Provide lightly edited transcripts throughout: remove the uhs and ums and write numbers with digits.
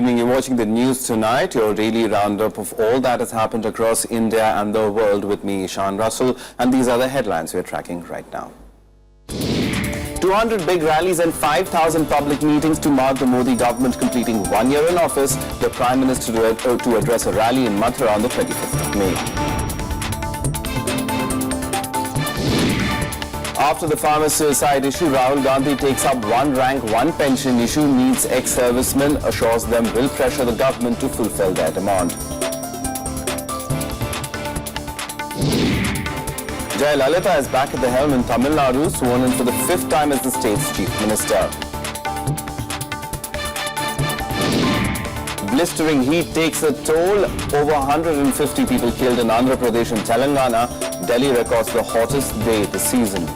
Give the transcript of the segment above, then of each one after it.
evening. You're watching the news tonight, your daily roundup of all that has happened across India and the world with me, Ishan Russell. And these are the headlines we're tracking right now. 200 big rallies and 5,000 public meetings to mark the Modi government completing 1 year in office. The Prime Minister to address a rally in Mathura on the 25th of May. After the farmer suicide issue, Rahul Gandhi takes up one rank, one pension issue, meets ex-servicemen, assures them will pressure the government to fulfill their demand. Jayalalitha is back at the helm in Tamil Nadu, sworn in for the 5th time as the state's chief minister. Blistering heat takes a toll. Over 150 people killed in Andhra Pradesh and Telangana. Delhi records the hottest day this season.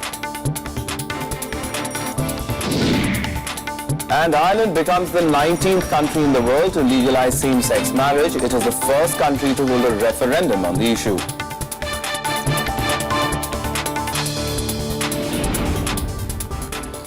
And Ireland becomes the 19th country in the world to legalize same-sex marriage. It is the first country to hold a referendum on the issue.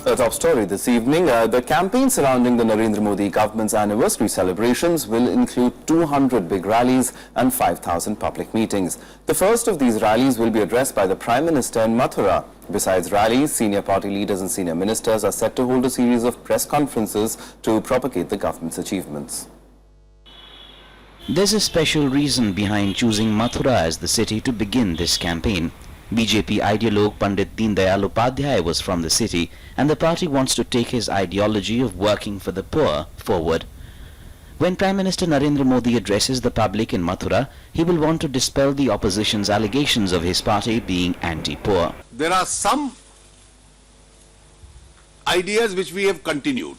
The top story this evening, the campaign surrounding the Narendra Modi government's anniversary celebrations will include 200 big rallies and 5,000 public meetings. The first of these rallies will be addressed by the Prime Minister in Mathura. Besides rallies, senior party leaders and senior ministers are set to hold a series of press conferences to propagate the government's achievements. There's a special reason behind choosing Mathura as the city to begin this campaign. BJP ideologue Pandit Deen Dayal Upadhyay was from the city, and the party wants to take his ideology of working for the poor forward. When Prime Minister Narendra Modi addresses the public in Mathura, he will want to dispel the opposition's allegations of his party being anti-poor. There are some ideas which we have continued.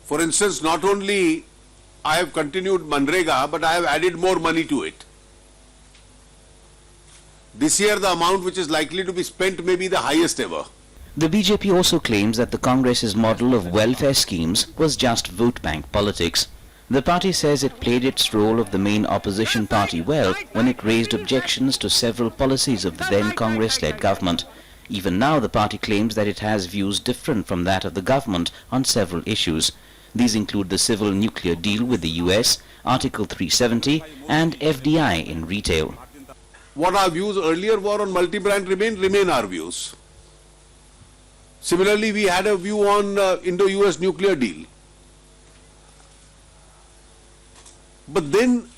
For instance, not only I have continued Manrega, but I have added more money to it. This year, the amount which is likely to be spent may be the highest ever. The BJP also claims that the Congress's model of welfare schemes was just vote bank politics. The party says it played its role of the main opposition party well when it raised objections to several policies of the then Congress-led government. Even now, the party claims that it has views different from that of the government on several issues. These include the civil nuclear deal with the US, Article 370 and FDI in retail. What our views earlier were on multi-brand remain our views. Similarly, we had a view on Indo-US nuclear deal. But then,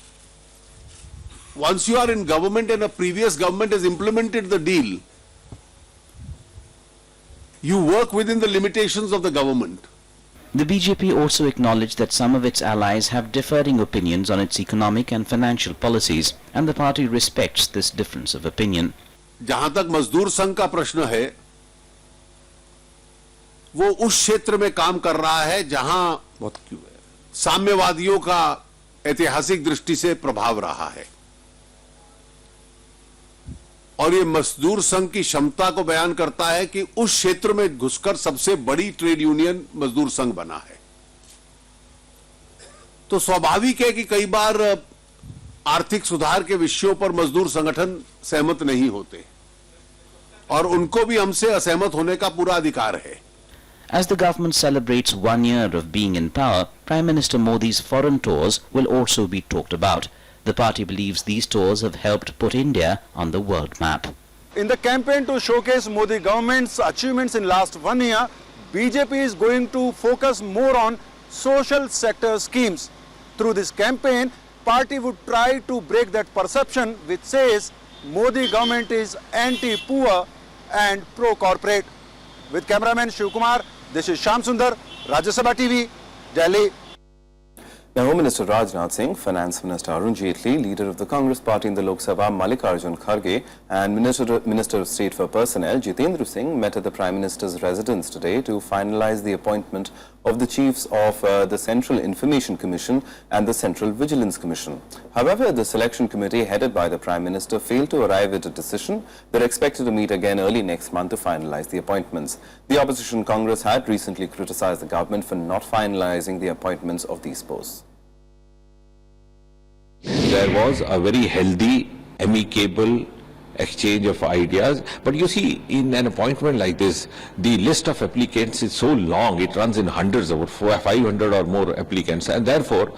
once you are in government and a previous government has implemented the deal, you work within the limitations of the government. The BJP also acknowledged that some of its allies have differing opinions on its economic and financial policies, and the party respects this difference of opinion. जहां तक मजदूर संघ का प्रश्न है, वो उस क्षेत्र में काम कर रहा है जहां साम्यवादियों का ऐतिहासिक दृष्टि से प्रभाव रहा है, और ये मजदूर संघ की क्षमता को बयान करता है कि उस क्षेत्र में घुसकर सबसे बड़ी ट्रेड यूनियन मजदूर संघ बना है. तो स्वाभाविक है कि कई बार आर्थिक सुधार के विषयों पर मजदूर संगठन सहमत नहीं होते, और उनको भी हमसे असहमत होने का पूरा अधिकार है. As the government celebrates 1 year of being in power, Prime Minister Modi's foreign tours will also be talked about. The party believes these tours have helped put India on the world map. In the campaign to showcase Modi government's achievements in last 1 year, BJP is going to focus more on social sector schemes. Through this campaign, party would try to break that perception which says Modi government is anti-poor and pro-corporate. With cameraman Shiv Kumar, this is Shyam Sundar, Rajya Sabha TV, Delhi. Now, Home Minister Rajnath Singh, Finance Minister Arun Jaitley, leader of the Congress party in the Lok Sabha Mallikarjun Kharge, and Minister of State for Personnel Jitendra Singh met at the Prime Minister's residence today to finalize the appointment of the chiefs of the Central Information Commission and the Central Vigilance Commission. However, the selection committee headed by the Prime Minister failed to arrive at a decision. They're expected to meet again early next month to finalize the appointments. The opposition Congress had recently criticized the government for not finalizing the appointments of these posts. There was a very healthy, amicable exchange of ideas. But you see, in an appointment like this, the list of applicants is so long, it runs in hundreds, about 500 or more applicants, and therefore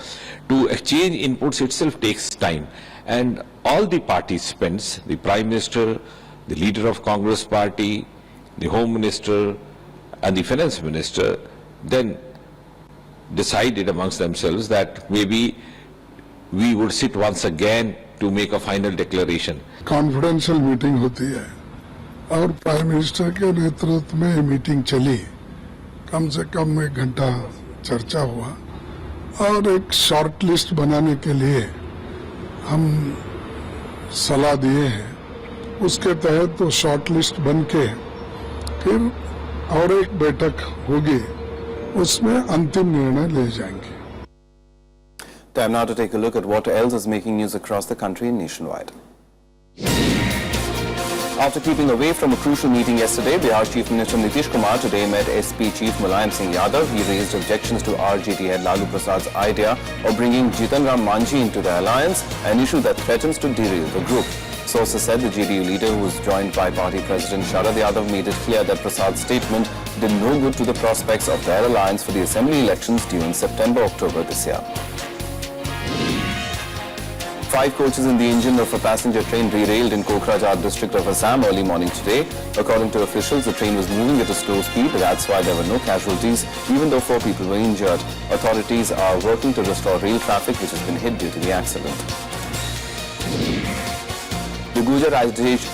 to exchange inputs itself takes time. And all the participants, the Prime Minister, the leader of Congress party, the Home Minister and the Finance Minister then decided amongst themselves that maybe we would sit once again to make a final declaration. Confidential meeting होती है और prime minister के नेतृत्व में meeting चली, कम से कम 1 घंटा चर्चा हुआ और एक शॉर्ट लिस्ट बनाने के लिए हम सलाह दिए हैं। उसके तहत तो शॉर्ट लिस्ट बन के फिर और एक बैठक होगी, उसमें अंतिम निर्णय ले जाएंगे। Time now to take a look at what else is making news across the country and nationwide. After keeping away from a crucial meeting yesterday, Bihar Chief Minister Nitish Kumar today met SP Chief Mulayam Singh Yadav. He raised objections to RJD head Lalu Prasad's idea of bringing Jitan Ram Manjhi into the alliance, an issue that threatens to derail the group. Sources said the JDU leader, who was joined by party president Sharad Yadav, made it clear that Prasad's statement did no good to the prospects of their alliance for the assembly elections due in September-October this year. 5 coaches in the engine of a passenger train derailed in Kokrajhar district of Assam early morning today. According to officials, the train was moving at a slow speed. That's why there were no casualties, even though 4 people were injured. Authorities are working to restore rail traffic, which has been hit due to the accident. The Gujar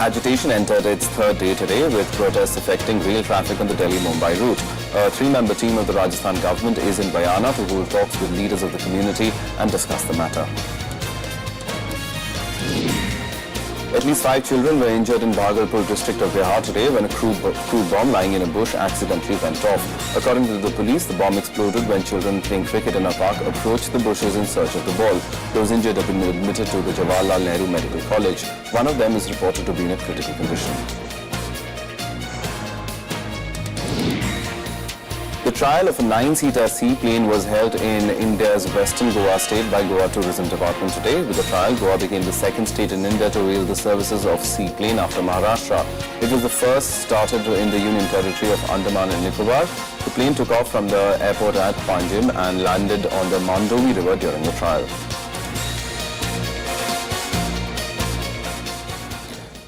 agitation entered its 3rd day today, with protests affecting rail traffic on the Delhi-Mumbai route. A 3-member team of the Rajasthan government is in Bayana to hold talks with leaders of the community and discuss the matter. At least 5 children were injured in Bhagalpur district of Bihar today when a crude bomb lying in a bush accidentally went off. According to the police, the bomb exploded when children playing cricket in a park approached the bushes in search of the ball. Those injured have been admitted to the Jawaharlal Nehru Medical College. One of them is reported to be in a critical condition. The trial of a 9-seater seaplane was held in India's western Goa state by Goa Tourism Department today. With the trial, Goa became the 2nd state in India to avail the services of seaplane after Maharashtra. It was the first started in the Union Territory of Andaman and Nicobar. The plane took off from the airport at Panjim and landed on the Mandovi River during the trial.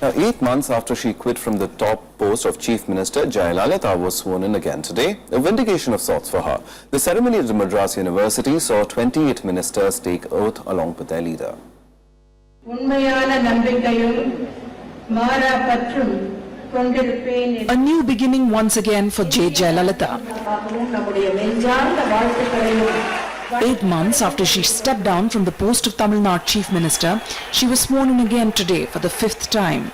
Now, 8 months after she quit from the top post of Chief Minister, Jayalalitha was sworn in again today, a vindication of sorts for her. The ceremony at Madras University saw 28 ministers take oath along with their leader. A new beginning once again for J. Jayalalitha. 8 months after she stepped down from the post of Tamil Nadu Chief Minister, she was sworn in again today for the 5th time.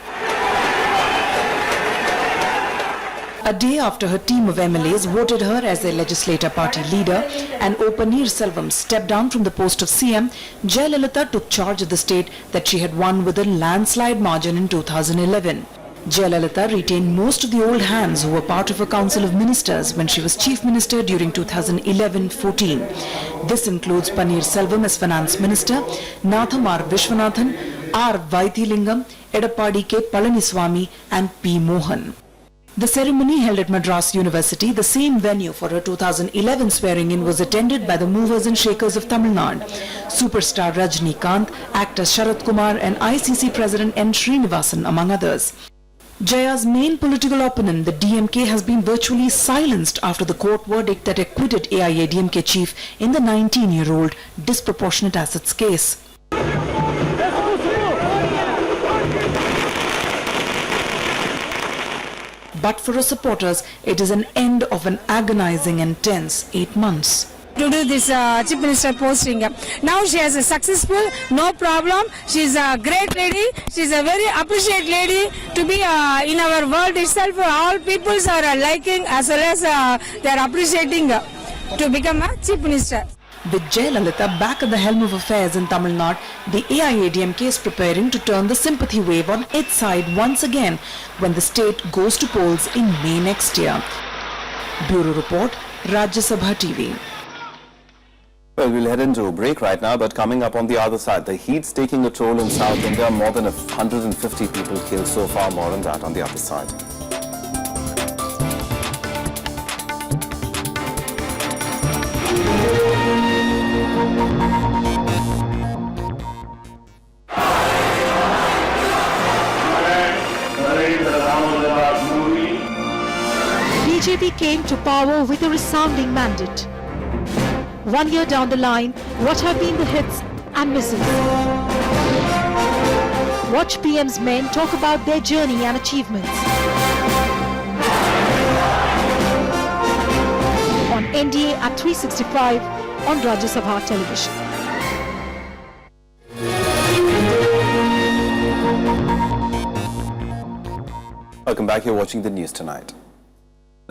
A day after her team of MLAs voted her as their legislator party leader and O. Paneerselvam stepped down from the post of CM, Jayalalitha took charge of the state that she had won with a landslide margin in 2011. Jayalalitha retained most of the old hands who were part of her council of ministers when she was chief minister during 2011-14. This includes Paneerselvam as finance minister, Natham R. Vishwanathan, R. Vaithilingam, Edappadi K. Palaniswamy and P. Mohan. The ceremony held at Madras University, the same venue for her 2011 swearing-in, was attended by the movers and shakers of Tamil Nadu. Superstar Rajnikant, actor Sharad Kumar and ICC President N. Srinivasan, among others. Jaya's main political opponent, the DMK, has been virtually silenced after the court verdict that acquitted AIADMK chief in the 19-year-old disproportionate assets case. But for her supporters, it is an end of an agonizing and tense 8 months. To do this chief minister posting. Now she is successful, no problem. She is a great lady. She is a very appreciated lady to be in our world itself. All peoples are liking as well as they are appreciating to become a chief minister. With Jayalalitha back at the helm of affairs in Tamil Nadu, the AIADMK is preparing to turn the sympathy wave on its side once again when the state goes to polls in May next year. Bureau Report, Rajya Sabha TV. Well, we'll head into a break right now, but coming up on the other side, the heat's taking a toll in South India. More than 150 people killed so far. More on that on the other side. BJP came to power with a resounding mandate. 1 year down the line, what have been the hits and misses? Watch PM's men talk about their journey and achievements. On NDA at 365 on Rajya Sabha television. Welcome back. You're watching the news tonight.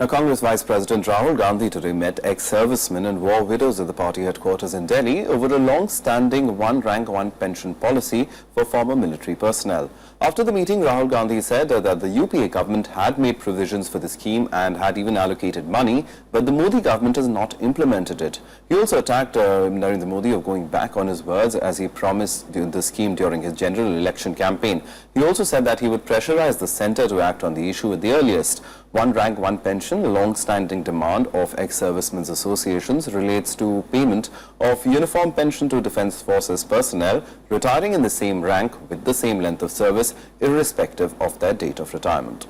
Now, Congress Vice President Rahul Gandhi today met ex-servicemen and war widows at the party headquarters in Delhi over a long-standing one rank, one pension policy for former military personnel. After the meeting, Rahul Gandhi said that the UPA government had made provisions for the scheme and had even allocated money, but the Modi government has not implemented it. He also attacked Narendra Modi of going back on his words as he promised the scheme during his general election campaign. He also said that he would pressurize the centre to act on the issue at the earliest. One rank, one pension, a long-standing demand of ex-servicemen's associations, relates to payment of uniform pension to Defence Forces personnel retiring in the same rank with the same length of service, irrespective of their date of retirement.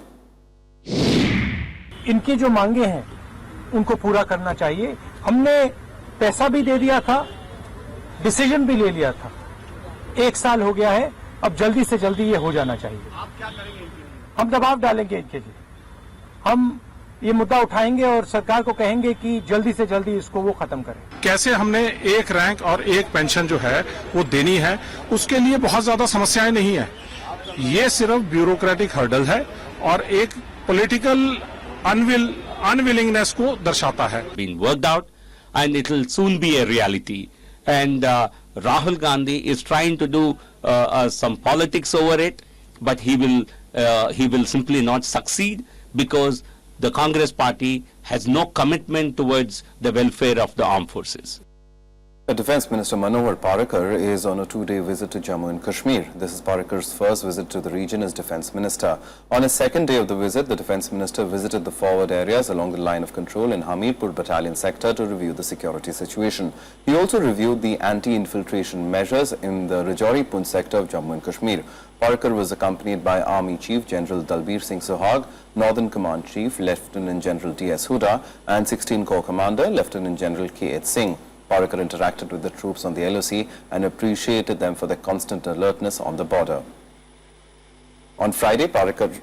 इनकी जो मांगे हैं उनको पूरा करना चाहिए। हमने पैसा भी दे दिया था, डिसीजन भी ले लिया था। 1 साल हो गया है, अब जल्दी से जल्दी ये हो जाना चाहिए। आप क्या करेंगे? हम दबाव डालेंगे इनके लिए। हम ये मुद्दा उठाएंगे और सरकार को कहेंगे कि जल्दी से जल्दी इसको वो खत्म करें। कैसे हमने एक रैंक और एक पेंशन जो है वो देनी है, उसके लिए बहुत ज्यादा समस्याएं नहीं है। ये सिर्फ ब्यूरोक्रेटिक हर्डल है और एक पॉलिटिकल अनविलिंगनेस को दर्शाता है। Been worked out and it will soon be a reality. And Rahul Gandhi is trying to do some politics over it, but he will simply not succeed because the Congress party has no commitment towards the welfare of the armed forces. The Defence Minister Manohar Parrikar is on a 2-day visit to Jammu and Kashmir. This is Parrikar's first visit to the region as Defence Minister. On his second day of the visit, the Defence Minister visited the forward areas along the line of control in Hamirpur Battalion sector to review the security situation. He also reviewed the anti-infiltration measures in the Rajouri Poonch sector of Jammu and Kashmir. Parrikar was accompanied by Army Chief General Dalbir Singh Suhag, Northern Command Chief Lieutenant General T.S. Huda and 16 Corps Commander Lieutenant General K.H. Singh. Parrikar interacted with the troops on the LOC and appreciated them for their constant alertness on the border. On Friday, Parrikar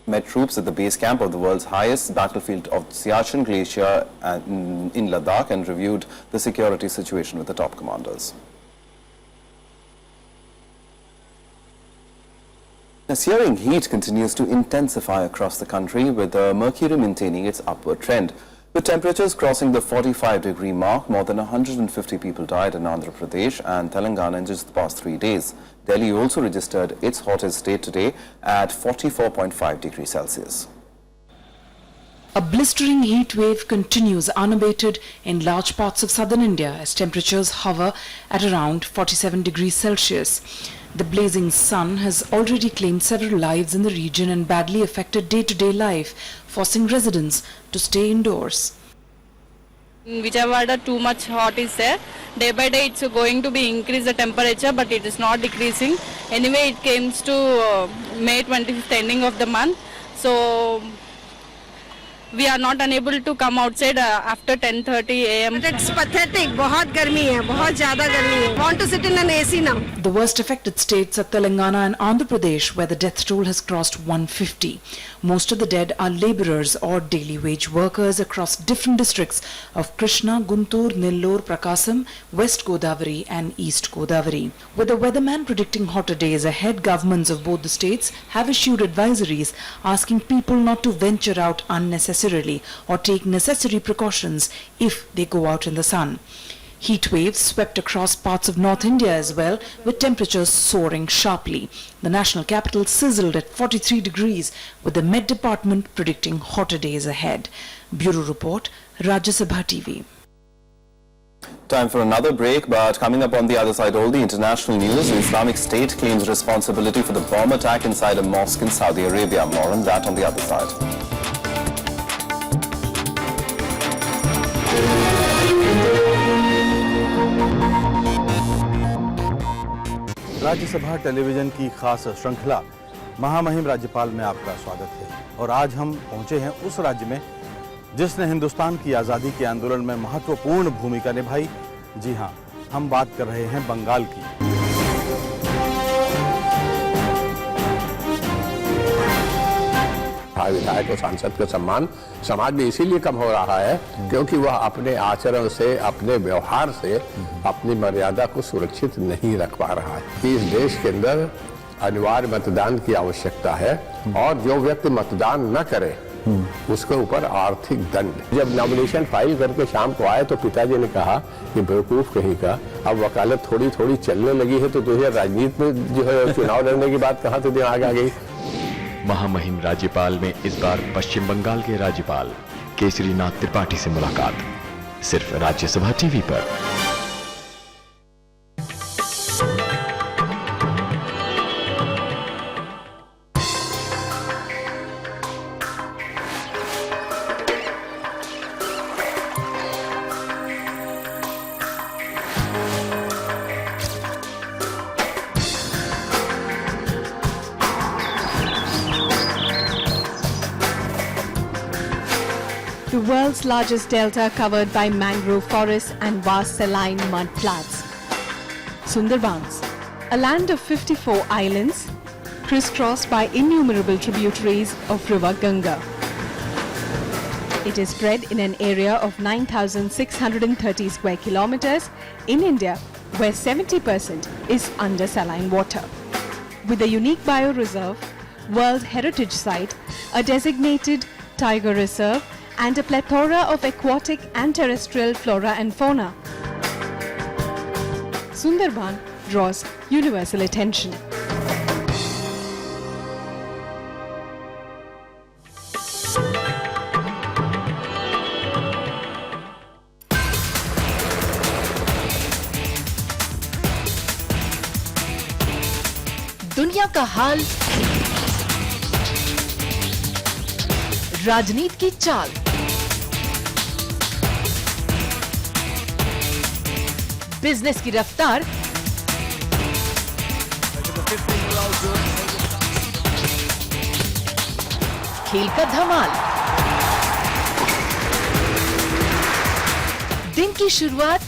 met troops at the base camp of the world's highest battlefield of Siachen Glacier in Ladakh and reviewed the security situation with the top commanders. The searing heat continues to intensify across the country, with the mercury maintaining its upward trend. With temperatures crossing the 45-degree mark, more than 150 people died in Andhra Pradesh and Telangana in just the past 3 days. Delhi also registered its hottest day today at 44.5 degrees Celsius. A blistering heat wave continues unabated in large parts of southern India as temperatures hover at around 47 degrees Celsius. The blazing sun has already claimed several lives in the region and badly affected day-to-day life, forcing residents to stay indoors. In Vijayawada, too much hot is there. Day by day it's going to be increase the temperature, but it is not decreasing. Anyway, it comes to May 25th ending of the month. So we are not unable to come outside after 10:30 a.m. It's pathetic. बहुत गर्मी है, बहुत ज़्यादा गर्मी है. Want to sit in an AC now. The worst affected states are Telangana and Andhra Pradesh, where the death toll has crossed 150. Most of the dead are labourers or daily wage workers across different districts of Krishna, Guntur, Nellore, Prakasam, West Godavari and East Godavari. With the weatherman predicting hotter days ahead, governments of both the states have issued advisories asking people not to venture out unnecessarily or take necessary precautions if they go out in the sun. Heat waves swept across parts of North India as well, with temperatures soaring sharply. The national capital sizzled at 43 degrees, with the Met Department predicting hotter days ahead. Bureau Report, Rajya Sabha TV. Time for another break, but coming up on the other side, all the international news. The Islamic State claims responsibility for the bomb attack inside a mosque in Saudi Arabia. More on that on the other side. Rajya Sabha television की खास श्रृंखला महामहिम राज्यपाल में आपका स्वागत है। और आज हम पहुंचे हैं उस राज्य में जिसने हिंदुस्तान की आज़ादी के आंदोलन में महत्वपूर्ण भूमिका निभाई। जी हां, हम बात कर रहे हैं बंगाल की। विधायक और सांसद का सम्मान समाज में इसीलिए कम हो रहा है क्योंकि वह अपने आचरण से, अपने व्यवहार से अपनी मर्यादा को सुरक्षित नहीं रख पा रहा है। इस देश के अंदर अनिवार्य मतदान की आवश्यकता है और जो व्यक्ति मतदान न करे उसके ऊपर आर्थिक दंड। जब नॉमिनेशन फाइल करके शाम को आए तो पिताजी ने कहा कि बेवकूफ कहीं का, अब वकालत थोड़ी थोड़ी चलने लगी है तो 2000 राजनीति में जो है चुनाव लड़ने की बात कहाँ से दिमाग आ गई। महामहिम राज्यपाल में इस बार पश्चिम बंगाल के राज्यपाल केसरीनाथ त्रिपाठी से मुलाकात, सिर्फ राज्यसभा टीवी पर। The world's largest delta covered by mangrove forests and vast saline mud flats. Sundarbans, a land of 54 islands, crisscrossed by innumerable tributaries of river Ganga. It is spread in an area of 9,630 square kilometers in India, where 70% is under saline water. With a unique bioreserve, World Heritage Site, a designated tiger reserve, and a plethora of aquatic and terrestrial flora and fauna, Sundarban draws universal attention. दुनिया का हाल, राजनीति की चाल, business की रफ्तार, खेल का धमाल, दिन की शुरुआत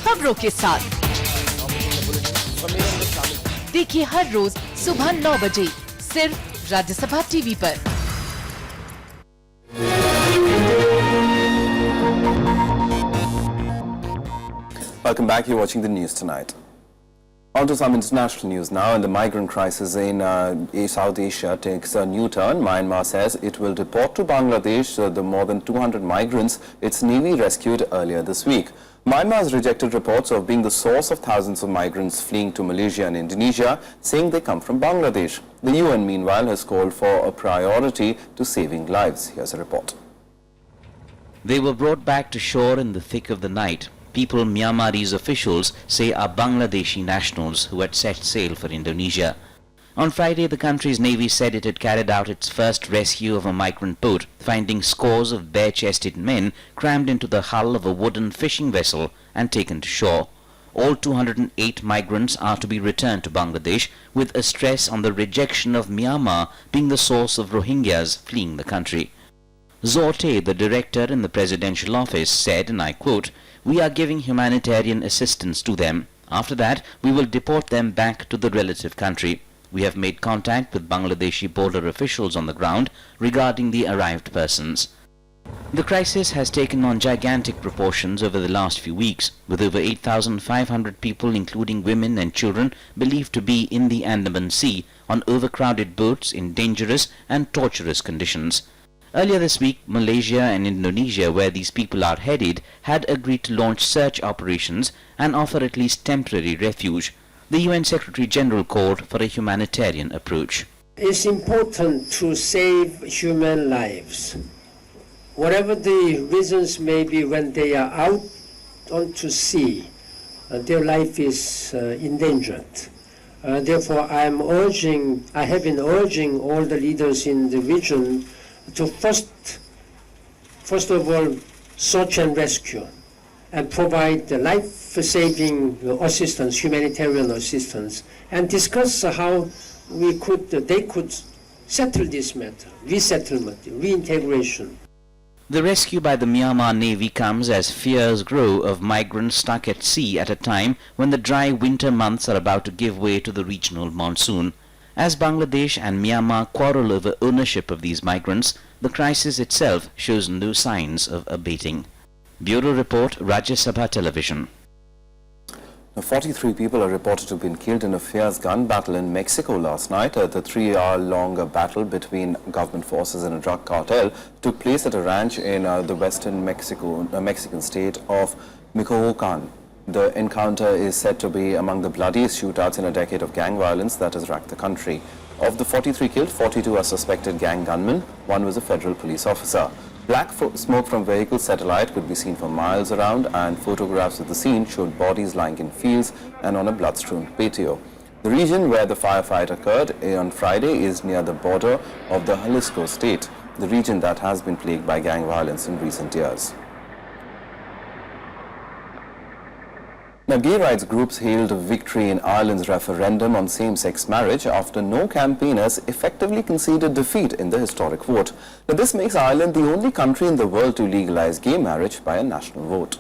खबरों के साथ। देखिए हर रोज सुबह 9 बजे सिर्फ राज्यसभा टीवी पर। Welcome back. You're watching the news tonight. On to some international news now, and the migrant crisis in South Asia takes a new turn. Myanmar says it will deport to Bangladesh the more than 200 migrants its navy rescued earlier this week. Myanmar has rejected reports of being the source of thousands of migrants fleeing to Malaysia and Indonesia, saying they come from Bangladesh. The UN, meanwhile, has called for a priority to saving lives. Here's a report. They were brought back to shore in the thick of the night. People Myanmarese officials say are Bangladeshi nationals who had set sail for Indonesia. On Friday, the country's navy said it had carried out its first rescue of a migrant boat, finding scores of bare-chested men crammed into the hull of a wooden fishing vessel and taken to shore. All 208 migrants are to be returned to Bangladesh, with a stress on the rejection of Myanmar being the source of Rohingyas fleeing the country. Zorte, the director in the presidential office, said, and I quote, "We are giving humanitarian assistance to them. After that, we will deport them back to the relative country. We have made contact with Bangladeshi border officials on the ground regarding the arrived persons." The crisis has taken on gigantic proportions over the last few weeks, with over 8,500 people, including women and children, believed to be in the Andaman Sea on overcrowded boats in dangerous and torturous conditions. Earlier this week, Malaysia and Indonesia, where these people are headed, had agreed to launch search operations and offer at least temporary refuge. The UN Secretary General called for a humanitarian approach. It's important to save human lives. whatever the reasons may be, when they are out onto sea, their life is endangered. Therefore, I have been urging all the leaders in the region to first of all, search and rescue, and provide life-saving assistance, humanitarian assistance, and discuss how they could settle this matter, resettlement, reintegration. The rescue by the Myanmar Navy comes as fears grow of migrants stuck at sea at a time when the dry winter months are about to give way to the regional monsoon. As Bangladesh and Myanmar quarrel over ownership of these migrants, the crisis itself shows no signs of abating. Bureau Report, Rajya Sabha Television. Now, 43 people are reported to have been killed in a fierce gun battle in Mexico last night. The 3-hour-long battle between government forces and a drug cartel took place at a ranch in the western Mexican state of Michoacan. The encounter is said to be among the bloodiest shootouts in a decade of gang violence that has racked the country. Of the 43 killed, 42 are suspected gang gunmen. One was a federal police officer. Black smoke from vehicle satellite could be seen for miles around, and photographs of the scene showed bodies lying in fields and on a blood-strewn patio. The region where the firefight occurred on Friday is near the border of the Jalisco state, the region that has been plagued by gang violence in recent years. Now, gay rights groups hailed a victory in Ireland's referendum on same-sex marriage after no campaigners effectively conceded defeat in the historic vote. Now, this makes Ireland the only country in the world to legalize gay marriage by a national vote.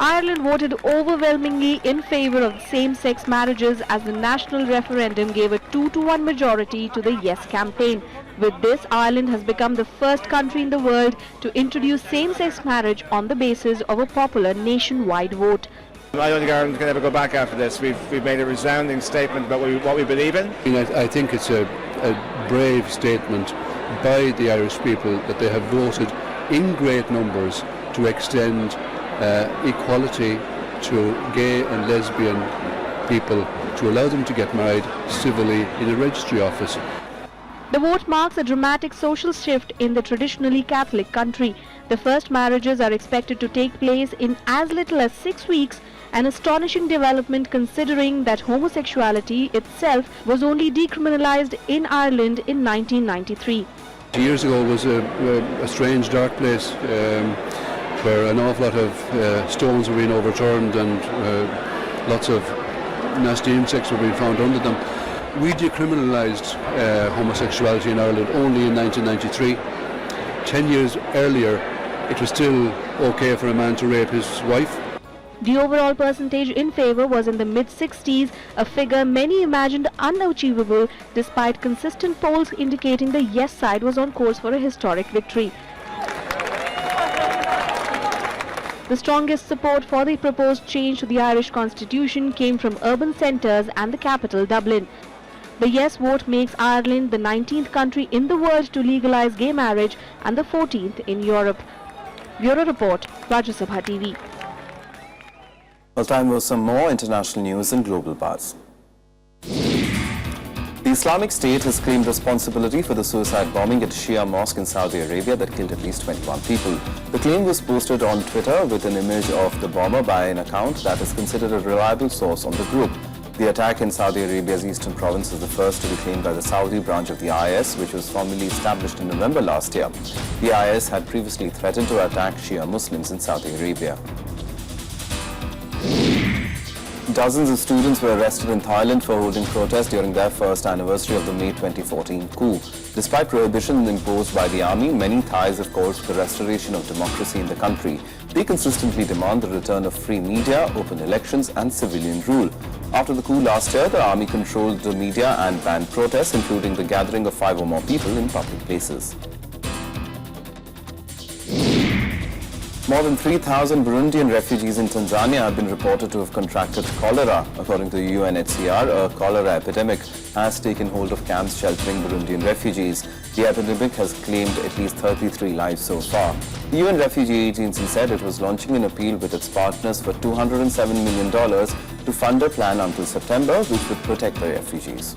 Ireland voted overwhelmingly in favour of same-sex marriages as the national referendum gave a 2-to-1 majority to the Yes campaign. With this, Ireland has become the first country in the world to introduce same-sex marriage on the basis of a popular nationwide vote. I don't think Ireland can ever go back after this. We've made a resounding statement about what we believe in. I think it's a brave statement by the Irish people that they have voted in great numbers to extend equality to gay and lesbian people, to allow them to get married civilly in a registry office. The vote marks a dramatic social shift in the traditionally Catholic country. The first marriages are expected to take place in as little as 6 weeks, an astonishing development considering that homosexuality itself was only decriminalized in Ireland in 1993. Years ago was a strange, dark place where an awful lot of stones were being overturned and lots of nasty insects were being found under them. We decriminalised homosexuality in Ireland only in 1993. 10 years earlier, it was still okay for a man to rape his wife. The overall percentage in favour was in the mid-60s, a figure many imagined unachievable despite consistent polls indicating the yes side was on course for a historic victory. The strongest support for the proposed change to the Irish constitution came from urban centres and the capital, Dublin. The yes vote makes Ireland the 19th country in the world to legalise gay marriage and the 14th in Europe. Bureau Report, Rajya Sabha TV. Well, time for some more international news and global buzz. The Islamic State has claimed responsibility for the suicide bombing at a Shia mosque in Saudi Arabia that killed at least 21 people. The claim was posted on Twitter with an image of the bomber by an account that is considered a reliable source on the group. The attack in Saudi Arabia's eastern province is the first to be claimed by the Saudi branch of the IS, which was formally established in November last year. The IS had previously threatened to attack Shia Muslims in Saudi Arabia. Dozens of students were arrested in Thailand for holding protests during their first anniversary of the May 2014 coup. Despite prohibitions imposed by the army, many Thais have called for the restoration of democracy in the country. They consistently demand the return of free media, open elections and civilian rule. After the coup last year, the army controlled the media and banned protests, including the gathering of 5 or more people in public places. More than 3,000 Burundian refugees in Tanzania have been reported to have contracted cholera. According to the UNHCR, a cholera epidemic has taken hold of camps sheltering Burundian refugees. The epidemic has claimed at least 33 lives so far. The UN Refugee Agency said it was launching an appeal with its partners for $207 million to fund a plan until September, which would protect the refugees.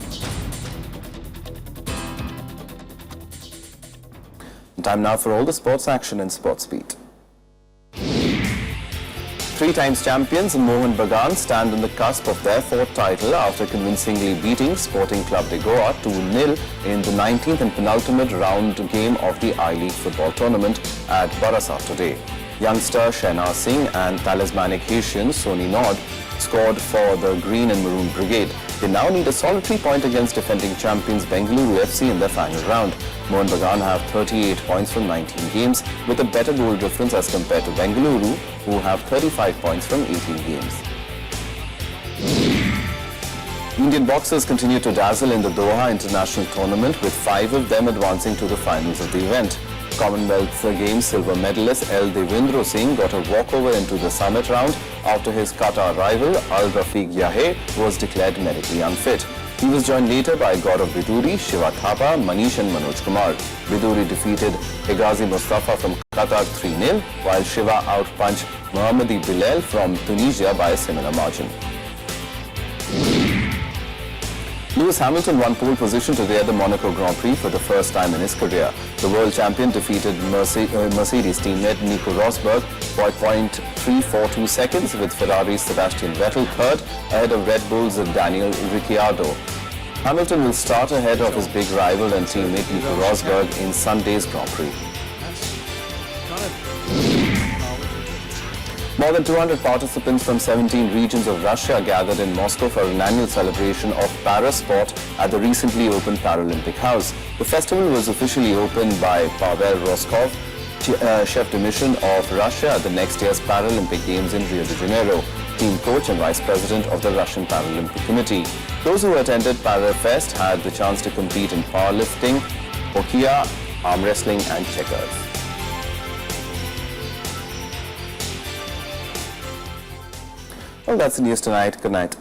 Time now for all the sports action and sports beat. 3 times champions Mohun Bagan stand on the cusp of their 4th title after convincingly beating Sporting Club de Goa 2-0 in the 19th and penultimate round game of the I-League football tournament at Barasat today. Youngster Shehna Singh and talismanic Haitian Soni Nod scored for the Green and Maroon Brigade. They now need a solitary point against defending champions Bengaluru FC in their final round. Mohun Bagan have 38 points from 19 games with a better goal difference as compared to Bengaluru, who have 35 points from 18 games. Indian boxers continue to dazzle in the Doha International Tournament, with 5 of them advancing to the finals of the event. Commonwealth Games silver medalist L. Devendra Singh got a walkover into the summit round after his Qatar rival Al Rafiq Yaheh was declared medically unfit. He was joined later by Gaurav Biduri, Shiva Thapa, Manish and Manoj Kumar. Biduri defeated Hegazi Mustafa from Qatar 3-0, while Shiva outpunched Mohammadi Bilal from Tunisia by a similar margin. Lewis Hamilton won pole position today at the Monaco Grand Prix for the first time in his career. The world champion defeated Mercedes teammate Nico Rosberg by 0.342 seconds, with Ferrari's Sebastian Vettel third ahead of Red Bull's Daniel Ricciardo. Hamilton will start ahead of his big rival and teammate Nico Rosberg in Sunday's Grand Prix. More than 200 participants from 17 regions of Russia gathered in Moscow for an annual celebration of para-sport at the recently opened Paralympic House. The festival was officially opened by Pavel Roskov, chef de mission of Russia at the next year's Paralympic Games in Rio de Janeiro, team coach and vice president of the Russian Paralympic Committee. Those who attended Parafest had the chance to compete in powerlifting, hockey, arm wrestling and checkers. Well, that's the news tonight. Good night.